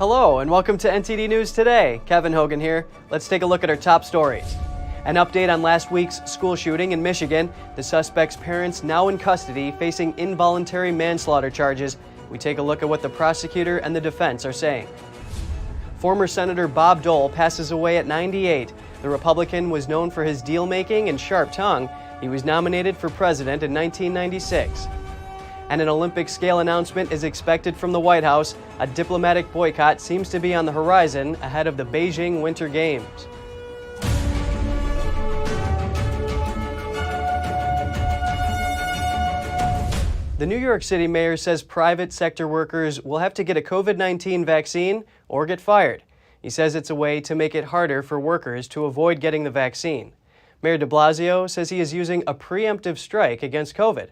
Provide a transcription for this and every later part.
Hello and welcome to NTD News Today. Kevin Hogan here. Let's take a look at our top stories. An update on last week's school shooting in Michigan. The suspect's parents now in custody facing involuntary manslaughter charges. We take a look at what the prosecutor and the defense are saying. Former Senator Bob Dole passes away at 98. The Republican was known for his deal-making and sharp tongue. He was nominated for president in 1996. And an Olympic scale announcement is expected from the White House. A diplomatic boycott seems to be on the horizon ahead of the Beijing Winter Games. The New York City mayor says private sector workers will have to get a COVID-19 vaccine or get fired. He says it's a way to make it harder for workers to avoid getting the vaccine. Mayor de Blasio says he is using a preemptive strike against COVID.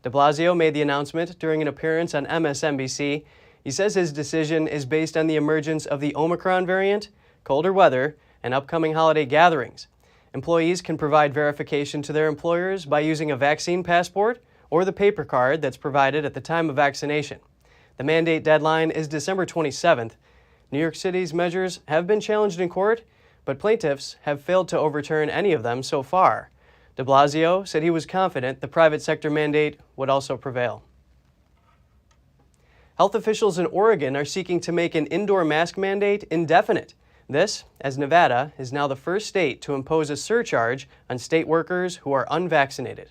De Blasio made the announcement during an appearance on MSNBC. He says his decision is based on the emergence of the Omicron variant, colder weather, and upcoming holiday gatherings. Employees can provide verification to their employers by using a vaccine passport or the paper card that's provided at the time of vaccination. The mandate deadline is December 27th. New York City's measures have been challenged in court, but plaintiffs have failed to overturn any of them so far. De Blasio said he was confident the private sector mandate would also prevail. Health officials in Oregon are seeking to make an indoor mask mandate indefinite. This, as Nevada is now the first state to impose a surcharge on state workers who are unvaccinated.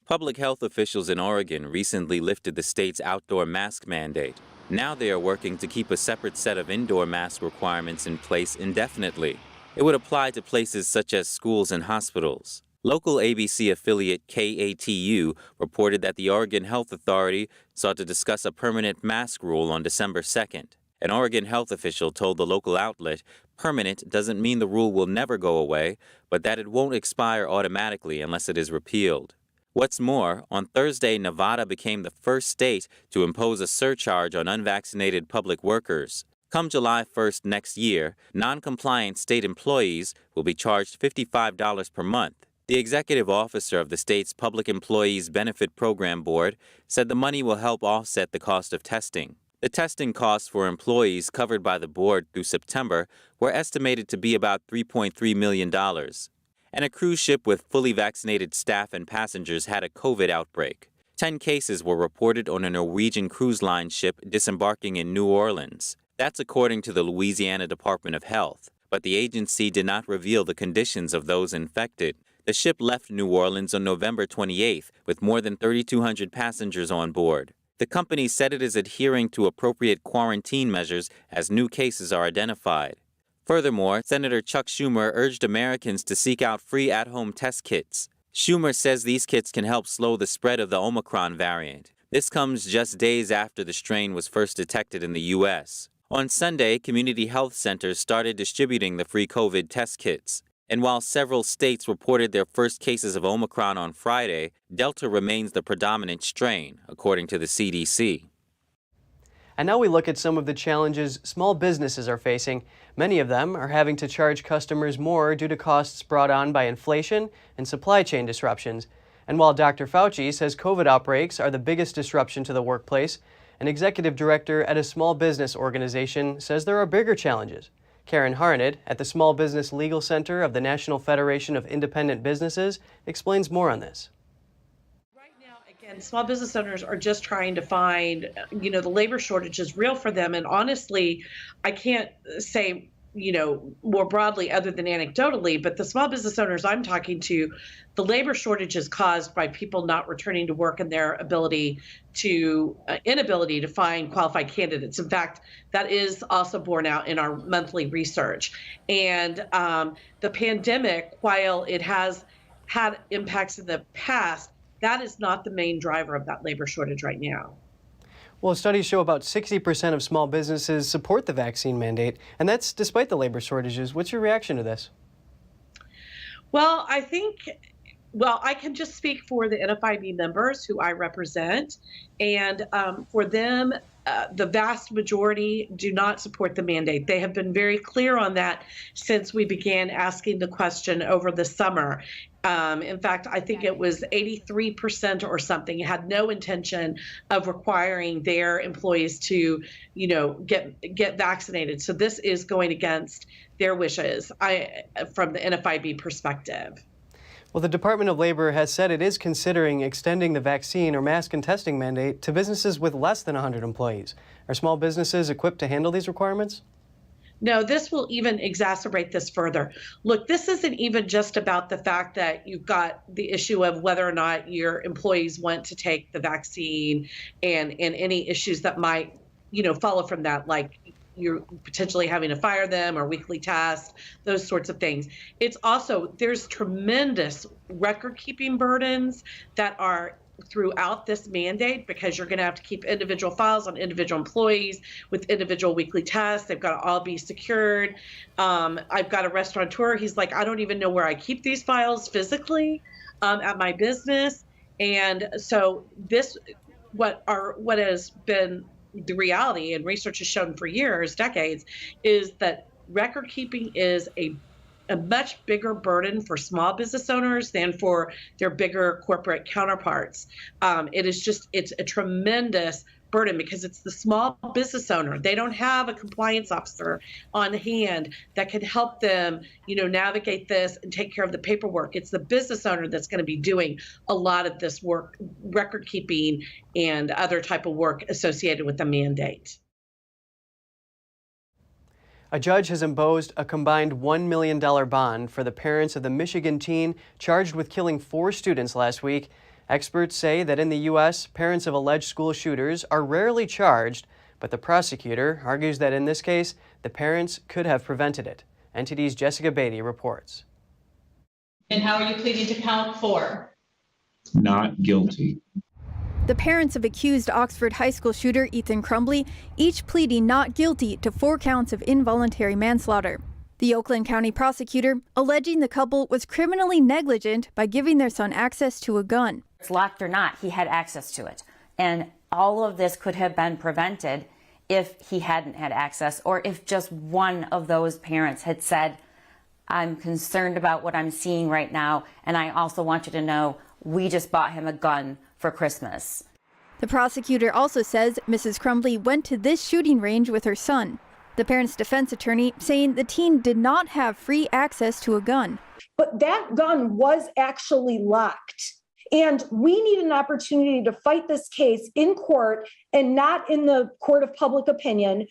Public health officials in Oregon recently lifted the state's outdoor mask mandate. Now they are working to keep a separate set of indoor mask requirements in place indefinitely. It would apply to places such as schools and hospitals. Local ABC affiliate KATU reported that the Oregon Health Authority sought to discuss a permanent mask rule on December 2nd. An Oregon health official told the local outlet, permanent doesn't mean the rule will never go away, but that it won't expire automatically unless it is repealed. What's more, on Thursday, Nevada became the first state to impose a surcharge on unvaccinated public workers. Come July 1st next year, non-compliant state employees will be charged $55 per month. The executive officer of the state's Public Employees Benefit Program Board said the money will help offset the cost of testing. The testing costs for employees covered by the board through September were estimated to be about $3.3 million. And a cruise ship with fully vaccinated staff and passengers had a COVID outbreak. 10 cases were reported on a Norwegian cruise line ship disembarking in New Orleans. That's according to the Louisiana Department of Health, but the agency did not reveal the conditions of those infected. The ship left New Orleans on November 28th with more than 3,200 passengers on board. The company said it is adhering to appropriate quarantine measures as new cases are identified. Furthermore, Senator Chuck Schumer urged Americans to seek out free at-home test kits. Schumer says these kits can help slow the spread of the Omicron variant. This comes just days after the strain was first detected in the U.S. On Sunday, community health centers started distributing the free COVID test kits. And while several states reported their first cases of Omicron on Friday, Delta remains the predominant strain, according to the CDC. And now we look at some of the challenges small businesses are facing. Many of them are having to charge customers more due to costs brought on by inflation and supply chain disruptions. And while Dr. Fauci says COVID outbreaks are the biggest disruption to the workplace, an executive director at a small business organization says there are bigger challenges. Karen Harned at the Small Business Legal Center of the National Federation of Independent Businesses explains more on this. Right now, again, small business owners are just trying to find, the labor shortage is real for them. And honestly, I can't say, more broadly other than anecdotally, but the small business owners I'm talking to, the labor shortage is caused by people not returning to work and their inability to find qualified candidates. In fact, that is also borne out in our monthly research. And the pandemic, while it has had impacts in the past, that is not the main driver of that labor shortage right now. Well, studies show about 60% of small businesses support the vaccine mandate, and that's despite the labor shortages. What's your reaction to this? Well, I think Well, I can just speak for the NFIB members who I represent, and for them, the vast majority do not support the mandate. They have been very clear on that since we began asking the question over the summer. In fact, I think it was 83% or something had no intention of requiring their employees to, get vaccinated. So this is going against their wishes. From the NFIB perspective. Well, the Department of Labor has said it is considering extending the vaccine or mask and testing mandate to businesses with less than 100 employees. Are small businesses equipped to handle these requirements? No, this will even exacerbate this further. Look, this isn't even just about the fact that you've got the issue of whether or not your employees want to take the vaccine and any issues that might, follow from that, like you're potentially having to fire them or weekly tests, those sorts of things. It's also, there's tremendous record keeping burdens that are throughout this mandate, because you're going to have to keep individual files on individual employees with individual weekly tests. They've got to all be secured. I've got a restaurateur. He's like, I don't even know where I keep these files physically at my business. And so what has been the reality, and research has shown for years, decades, is that record keeping is a much bigger burden for small business owners than for their bigger corporate counterparts. It's a tremendous burden because it's the small business owner. They don't have a compliance officer on hand that can help them, navigate this and take care of the paperwork. It's the business owner that's going to be doing a lot of this work, record keeping and other type of work associated with the mandate. A judge has imposed a combined $1 million bond for the parents of the Michigan teen charged with killing 4 students last week. Experts say that in the U.S., parents of alleged school shooters are rarely charged, but the prosecutor argues that in this case, the parents could have prevented it. NTD's Jessica Beatty reports. And how are you pleading to count 4? Not guilty. The parents of accused Oxford High School shooter Ethan Crumbley each pleading not guilty to 4 counts of involuntary manslaughter. The Oakland County prosecutor alleging the couple was criminally negligent by giving their son access to a gun. It's locked or not, he had access to it. And all of this could have been prevented if he hadn't had access, or if just one of those parents had said, I'm concerned about what I'm seeing right now, and I also want you to know we just bought him a gun for Christmas. The prosecutor also says Mrs. Crumbley went to this shooting range with her son. The parent's defense attorney saying the teen did not have free access to a gun. But that gun was actually locked. And we need an opportunity to fight this case in court and not in the court of public opinion.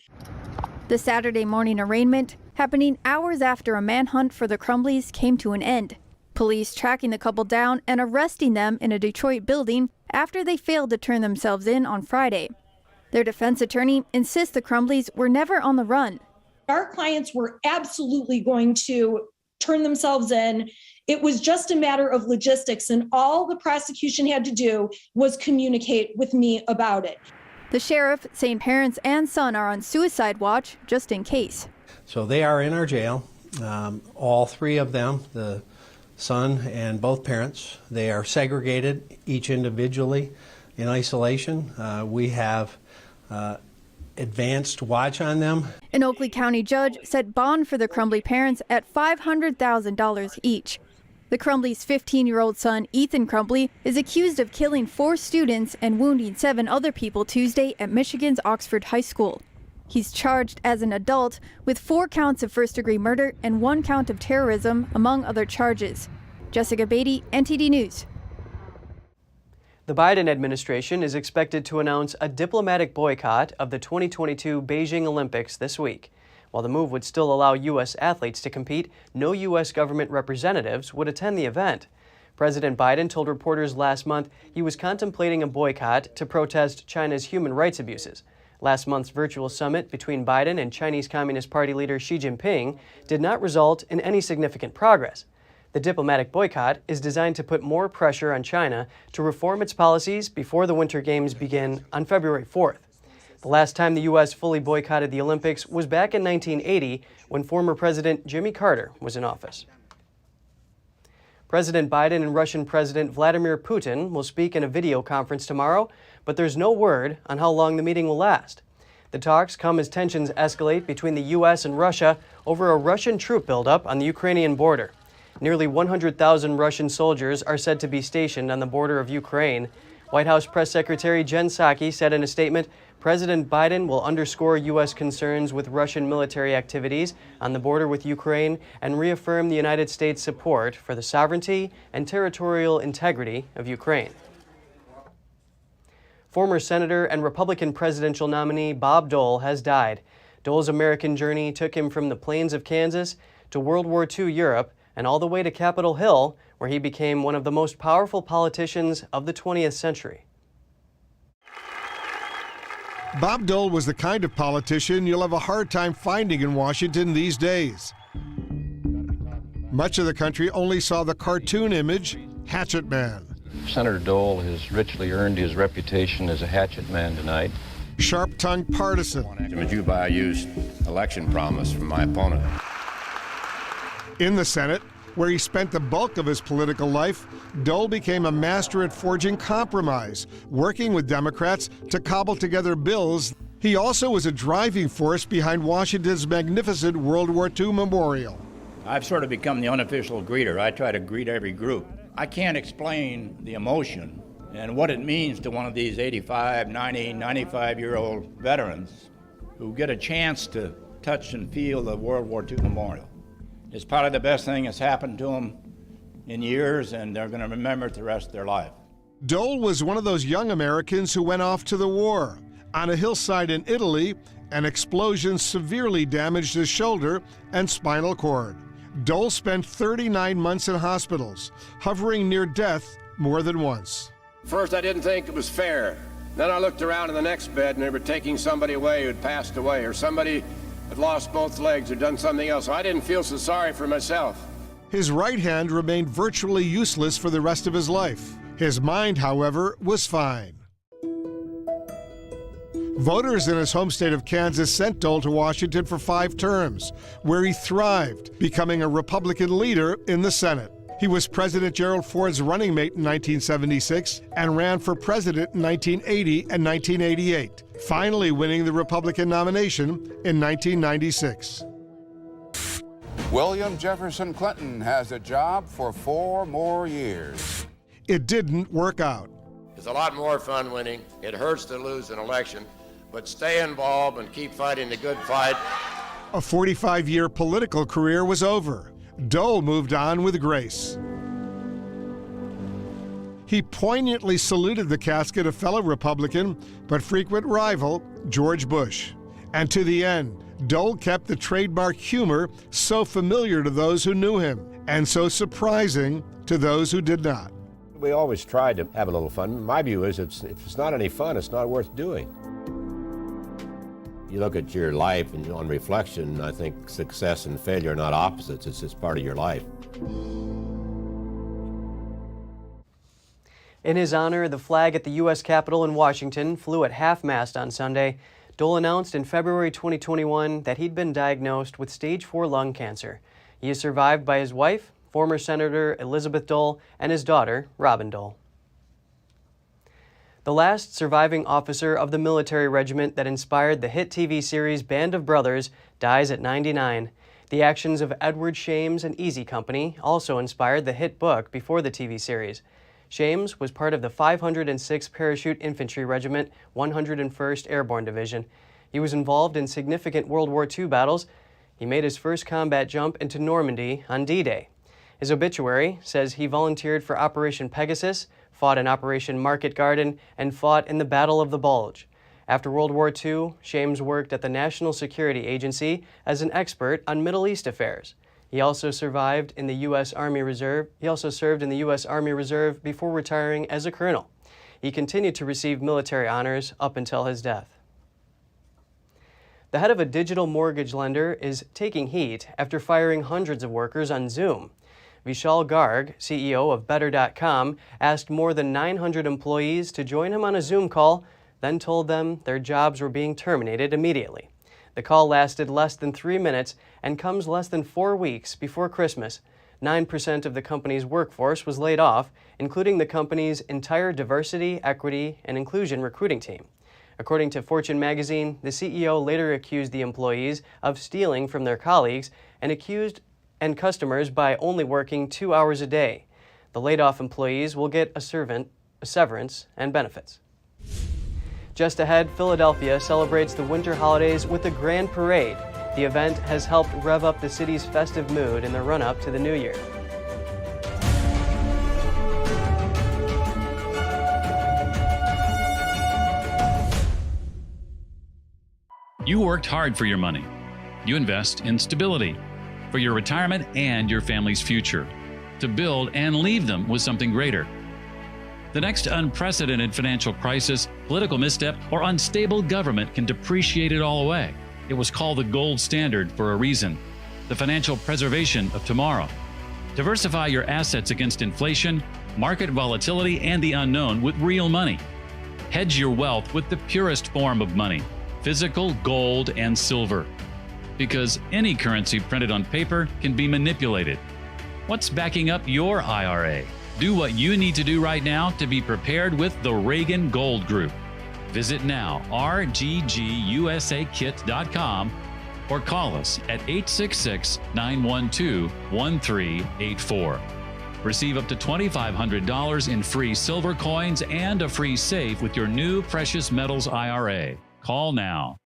The Saturday morning arraignment happening hours after a manhunt for the Crumbleys came to an end. Police tracking the couple down and arresting them in a Detroit building after they failed to turn themselves in on Friday. Their defense attorney insists the Crumbleys were never on the run. Our clients were absolutely going to turn themselves in. It was just a matter of logistics, and all the prosecution had to do was communicate with me about it. The sheriff saying parents and son are on suicide watch just in case. So they are in our jail, all 3 of them, the son and both parents. They are segregated, each individually in isolation. We have advanced watch on them. An Oakley County judge set bond for the Crumbley parents at $500,000 each. The Crumbley's 15-year-old son, Ethan Crumbley, is accused of killing 4 students and wounding 7 other people Tuesday at Michigan's Oxford High School. He's charged as an adult with 4 counts of first-degree murder and 1 count of terrorism, among other charges. Jessica Beatty, NTD News. The Biden administration is expected to announce a diplomatic boycott of the 2022 Beijing Olympics this week. While the move would still allow U.S. athletes to compete, no U.S. government representatives would attend the event. President Biden told reporters last month he was contemplating a boycott to protest China's human rights abuses. Last month's virtual summit between Biden and Chinese Communist Party leader Xi Jinping did not result in any significant progress. The diplomatic boycott is designed to put more pressure on China to reform its policies before the Winter Games begin on February 4th. The last time the U.S. fully boycotted the Olympics was back in 1980 when former President Jimmy Carter was in office. President Biden and Russian President Vladimir Putin will speak in a video conference tomorrow, but there's no word on how long the meeting will last. The talks come as tensions escalate between the U.S. and Russia over a Russian troop buildup on the Ukrainian border. Nearly 100,000 Russian soldiers are said to be stationed on the border of Ukraine. White House Press Secretary Jen Psaki said in a statement, President Biden will underscore U.S. concerns with Russian military activities on the border with Ukraine and reaffirm the United States' support for the sovereignty and territorial integrity of Ukraine. Former Senator and Republican presidential nominee Bob Dole has died. Dole's American journey took him from the plains of Kansas to World War II Europe and all the way to Capitol Hill, where he became one of the most powerful politicians of the 20th century. Bob Dole was the kind of politician you'll have a hard time finding in Washington these days. Much of the country only saw the cartoon image, Hatchet Man. Senator Dole has richly earned his reputation as a hatchet man tonight. Sharp-tongued partisan. I used election promise from my opponent. In the Senate, where he spent the bulk of his political life, Dole became a master at forging compromise, working with Democrats to cobble together bills. He also was a driving force behind Washington's magnificent World War II memorial. I've sort of become the unofficial greeter. I try to greet every group. I can't explain the emotion and what it means to one of these 85, 90, 95-year-old veterans who get a chance to touch and feel the World War II memorial. It's probably the best thing that's happened to them in years, and they're going to remember it the rest of their life. Dole was one of those young Americans who went off to the war. On a hillside in Italy, an explosion severely damaged his shoulder and spinal cord. Dole spent 39 months in hospitals, hovering near death more than once. First, I didn't think it was fair. Then I looked around in the next bed, and they were taking somebody away who had passed away, or somebody had lost both legs or done something else. I didn't feel so sorry for myself. His right hand remained virtually useless for the rest of his life. His mind, however, was fine. Voters in his home state of Kansas sent Dole to Washington for 5 terms, where he thrived, becoming a Republican leader in the Senate. He was President Gerald Ford's running mate in 1976 and ran for president in 1980 and 1988, finally winning the Republican nomination in 1996. William Jefferson Clinton has a job for 4 more years. It didn't work out. It's a lot more fun winning. It hurts to lose an election, but stay involved and keep fighting the good fight. A 45-year political career was over. Dole moved on with grace. He poignantly saluted the casket of fellow Republican but frequent rival George Bush. And to the end, Dole kept the trademark humor so familiar to those who knew him and so surprising to those who did not. We always tried to have a little fun. My view is if it's not any fun, it's not worth doing. You look at your life and on reflection, I think success and failure are not opposites. It's just part of your life. In his honor, the flag at the U.S. Capitol in Washington flew at half-mast on Sunday. Dole announced in February 2021 that he'd been diagnosed with stage 4 lung cancer. He is survived by his wife, former Senator Elizabeth Dole, and his daughter, Robin Dole. The last surviving officer of the military regiment that inspired the hit TV series Band of Brothers dies at 99. The actions of Edward Shames and Easy Company also inspired the hit book before the TV series. Shames was part of the 506th Parachute Infantry Regiment, 101st Airborne Division. He was involved in significant World War II battles. He made his first combat jump into Normandy on D-Day. His obituary says he volunteered for Operation Pegasus, fought in Operation Market Garden, and fought in the Battle of the Bulge. After World War II, Shames worked at the National Security Agency as an expert on Middle East affairs. He also served in the U.S. Army Reserve. Before retiring as a colonel. He continued to receive military honors up until his death. The head of a digital mortgage lender is taking heat after firing hundreds of workers on Zoom. Vishal Garg, CEO of Better.com, asked more than 900 employees to join him on a Zoom call, then told them their jobs were being terminated immediately. The call lasted less than 3 minutes and comes less than 4 weeks before Christmas. 9% of the company's workforce was laid off, including the company's entire diversity, equity, and inclusion recruiting team. According to Fortune magazine, the CEO later accused the employees of stealing from their colleagues and customers by only working 2 hours a day. The laid-off employees will get a severance and benefits. Just ahead, Philadelphia celebrates the winter holidays with a grand parade. The event has helped rev up the city's festive mood in the run-up to the new year. You worked hard for your money. You invest in stability for your retirement and your family's future, to build and leave them with something greater. The next unprecedented financial crisis, political misstep, or unstable government can depreciate it all away. It was called the gold standard for a reason, the financial preservation of tomorrow. Diversify your assets against inflation, market volatility, and the unknown with real money. Hedge your wealth with the purest form of money, physical gold and silver. Because any currency printed on paper can be manipulated. What's backing up your IRA? Do what you need to do right now to be prepared with the Reagan Gold Group. Visit now, rggusakit.com, or call us at 866-912-1384. Receive up to $2,500 in free silver coins and a free safe with your new precious metals IRA. Call now.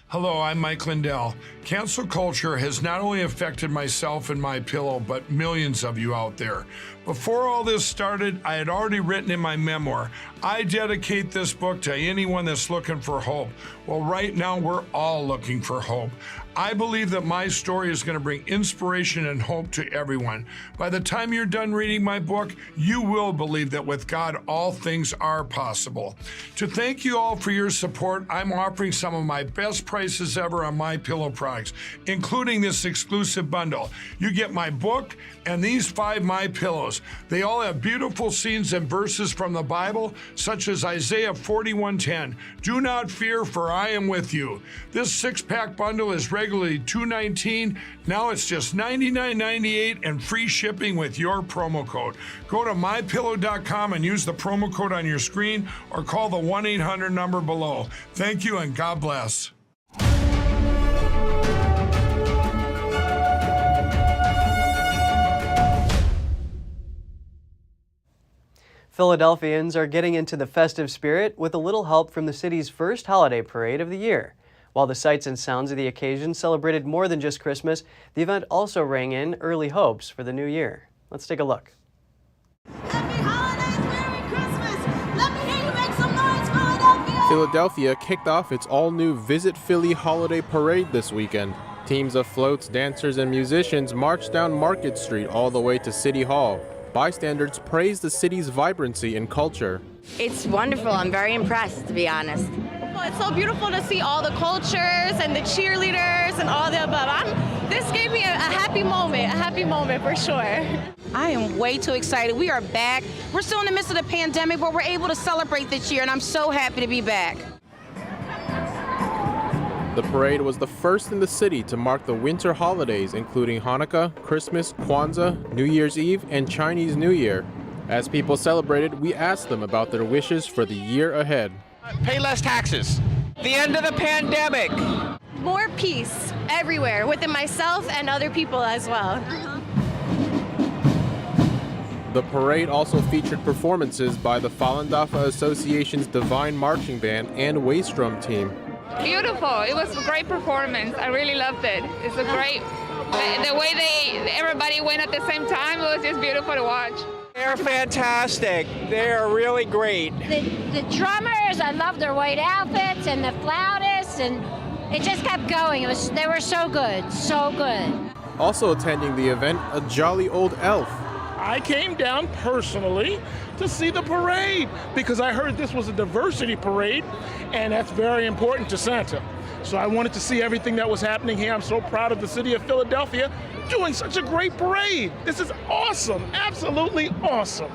Hello, I'm Mike Lindell. Cancel culture has not only affected myself and MyPillow, but millions of you out there. Before all this started, I had already written in my memoir, I dedicate this book to anyone that's looking for hope. Well, right now, we're all looking for hope. I believe that my story is going to bring inspiration and hope to everyone. By the time you're done reading my book, you will believe that with God, all things are possible. To thank you all for your support, I'm offering some of my best prices ever on MyPillow products, including this exclusive bundle. You get my book and these 5 MyPillows. They all have beautiful scenes and verses from the Bible, such as Isaiah 41:10. Do not fear, for I am with you. This 6-pack bundle is regularly $219. Now it's just $99.98 and free shipping with your promo code. Go to mypillow.com and use the promo code on your screen or call the 1-800 number below. Thank you and God bless. Philadelphians are getting into the festive spirit with a little help from the city's first holiday parade of the year. While the sights and sounds of the occasion celebrated more than just Christmas, the event also rang in early hopes for the new year. Let's take a look. Happy holidays, Merry Christmas! Let me hear you make some noise, Philadelphia! Philadelphia kicked off its all-new Visit Philly holiday parade this weekend. Teams of floats, dancers, and musicians marched down Market Street all the way to City Hall. Bystanders praised the city's vibrancy and culture. It's wonderful. I'm very impressed, to be honest. Well, it's so beautiful to see all the cultures and the cheerleaders and all the above. This gave me a happy moment for sure. I am way too excited. We are back. We're still in the midst of the pandemic, but we're able to celebrate this year, and I'm so happy to be back. The parade was the first in the city to mark the winter holidays, including Hanukkah, Christmas, Kwanzaa, New Year's Eve, and Chinese New Year. As people celebrated, we asked them about their wishes for the year ahead. Pay less taxes. The end of the pandemic. More peace everywhere, within myself and other people as well. The parade also featured performances by the Falun Dafa Association's Divine Marching Band and Waistdrum team. Beautiful. It was a great performance. I really loved it. It's a great, the way everybody went at the same time, it was just beautiful to watch. They're fantastic. They're really great. The drummers, I love their white outfits, and the flautists, and it just kept going. They were so good, so good. Also attending the event, a jolly old elf. I came down personally to see the parade because I heard this was a diversity parade, and that's very important to Santa. So I wanted to see everything that was happening here. I'm so proud of the city of Philadelphia doing such a great parade. This is awesome, absolutely awesome.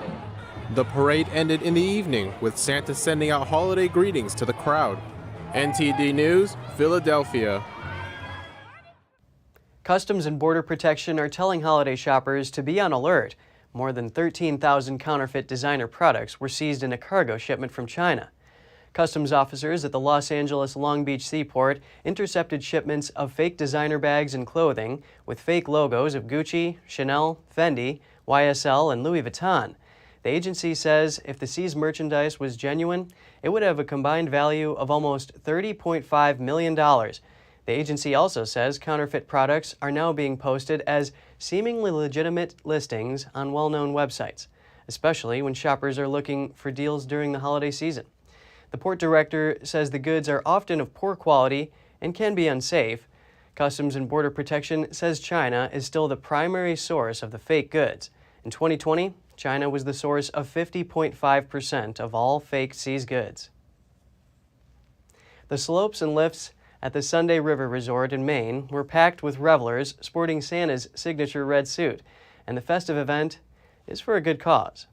The parade ended in the evening with Santa sending out holiday greetings to the crowd. NTD News, Philadelphia. Customs and Border Protection are telling holiday shoppers to be on alert. More than 13,000 counterfeit designer products were seized in a cargo shipment from China. Customs officers at the Los Angeles Long Beach Seaport intercepted shipments of fake designer bags and clothing with fake logos of Gucci, Chanel, Fendi, YSL, and Louis Vuitton. The agency says if the seized merchandise was genuine, it would have a combined value of almost $30.5 million. The agency also says counterfeit products are now being posted as seemingly legitimate listings on well-known websites, especially when shoppers are looking for deals during the holiday season. The port director says the goods are often of poor quality and can be unsafe. Customs and Border Protection says China is still the primary source of the fake goods. In 2020, China was the source of 50.5% of all fake seized goods. The slopes and lifts at the Sunday River Resort in Maine were packed with revelers sporting Santa's signature red suit, and the festive event is for a good cause.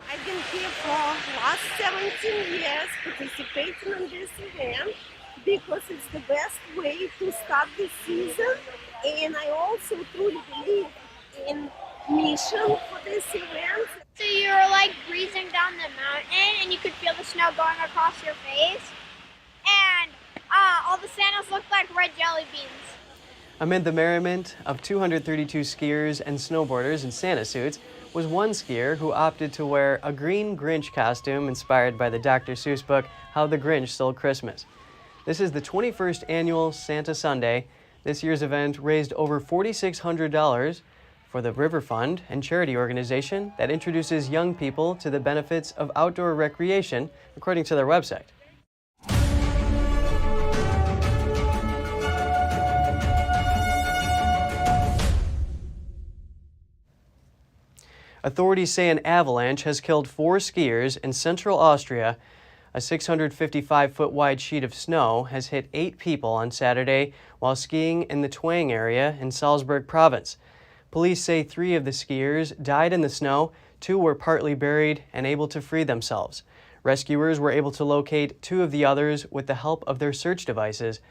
I've been here for the last 17 years participating in this event because it's the best way to start the season, and I also truly believe in mission for this event. So you were like breezing down the mountain and you could feel the snow going across your face, and all the Santas looked like red jelly beans. Amid the merriment of 232 skiers and snowboarders in Santa suits was one skier who opted to wear a green Grinch costume inspired by the Dr. Seuss book, How the Grinch Stole Christmas. This is the 21st annual Santa Sunday. This year's event raised over $4,600 for the River Fund and charity organization that introduces young people to the benefits of outdoor recreation, according to their website. Authorities say an avalanche has killed 4 skiers in central Austria. A 655-foot wide sheet of snow has hit 8 people on Saturday while skiing in the Twang area in Salzburg province. Police say 3 of the skiers died in the snow, 2 were partly buried and able to free themselves. Rescuers were able to locate 2 of the others with the help of their search devices.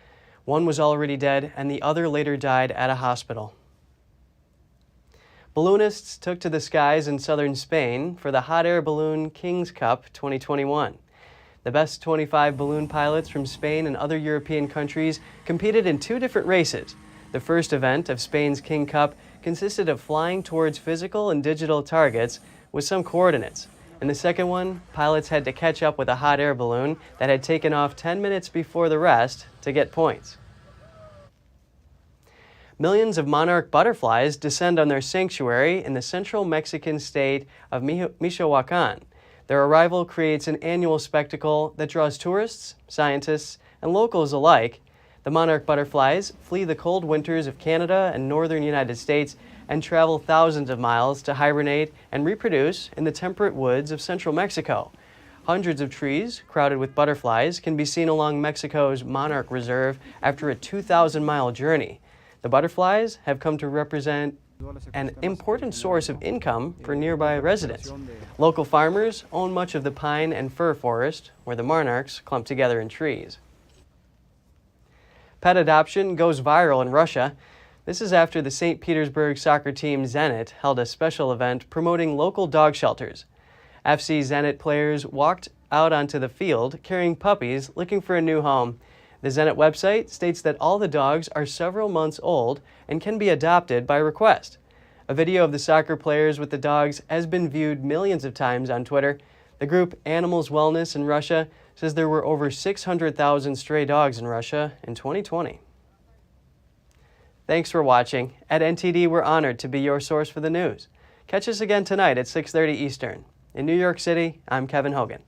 One was already dead and the other later died at a hospital. Balloonists took to the skies in southern Spain for the Hot Air Balloon Kings Cup 2021. The best 25 balloon pilots from Spain and other European countries competed in 2 different races. The first event of Spain's King Cup consisted of flying towards physical and digital targets with some coordinates. In the second one, pilots had to catch up with a hot air balloon that had taken off 10 minutes before the rest to get points. Millions of monarch butterflies descend on their sanctuary in the central Mexican state of Michoacan. Their arrival creates an annual spectacle that draws tourists, scientists, and locals alike. The monarch butterflies flee the cold winters of Canada and northern United States and travel thousands of miles to hibernate and reproduce in the temperate woods of central Mexico. Hundreds of trees crowded with butterflies can be seen along Mexico's Monarch Reserve after a 2,000-mile journey. The butterflies have come to represent an important source of income for nearby residents. Local farmers own much of the pine and fir forest where the monarchs clump together in trees. Pet adoption goes viral in Russia. This is after the St. Petersburg soccer team Zenit held a special event promoting local dog shelters. FC Zenit players walked out onto the field carrying puppies looking for a new home. The Zenit website states that all the dogs are several months old and can be adopted by request. A video of the soccer players with the dogs has been viewed millions of times on Twitter. The group Animals Wellness in Russia says there were over 600,000 stray dogs in Russia in 2020. Thanks for watching. At NTD, we're honored to be your source for the news. Catch us again tonight at 6:30 Eastern. In New York City, I'm Kevin Hogan.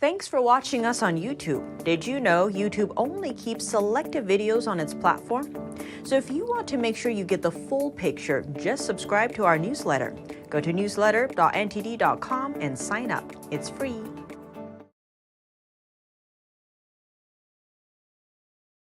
Thanks for watching us on YouTube. Did you know YouTube only keeps selective videos on its platform? So if you want to make sure you get the full picture, just subscribe to our newsletter. Go to newsletter.ntd.com and sign up. It's free.